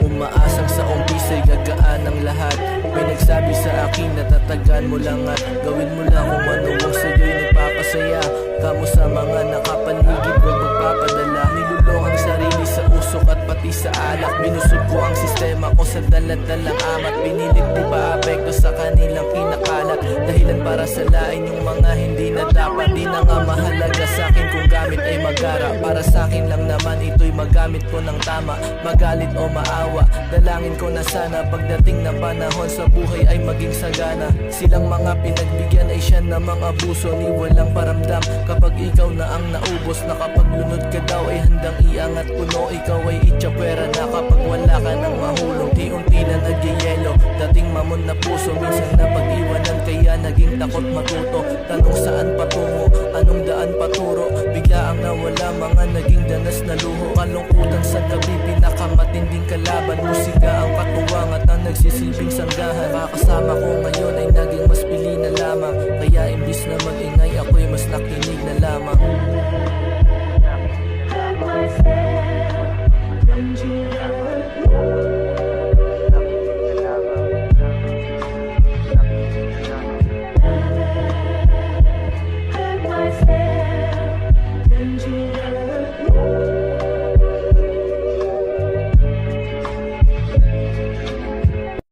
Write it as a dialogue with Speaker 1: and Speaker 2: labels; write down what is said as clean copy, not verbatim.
Speaker 1: Umaasang sa umpisa'y gagaan ang lahat. May nagsabi sa akin na tatagan mo lang at gawin mo lang kung ano ang sa'yo'y nagpapasaya. Kamo sa mga nakapaligid, huwag magpapadala. Nilulong ang sarili sa usok at pati sa alak. Binusog ko ang sistema ko sa dalat-dalang amat. Pinilit di ba apekto sa kanilang kinakalat. Dahilan para salain yung mga hindi na dapat. Di na nga mahalaga sa akin kung gamit ay magara. Para sa akin lang naman ito'y magamit ko ng tama. Magalit o maawa, dalangin ko na sana pagdating ng panahon sa buhay ay maging sagana. Silang mga pinagbigyan ay siya namang abuso. Ni walang paramdam kapag ikaw na ang naubos. Na kapag lunod ka daw ay handang iangat puno. Ikaw ay itsakwera na kapag wala ka ng mahulog. Unti-unti na nagyayelo dating mamon na puso. Minsan na pag-iwanan kaya naging takot matuto. Tanong saan patungo, anong daan paturo. Bigla ang nawala, mga naging danas na luho. Kalungkutan sa gabi, pinakamatinding kalaban. Musika ang katuwang at ang nagsisilbing sanggahan. Makakasama ko ngayon ay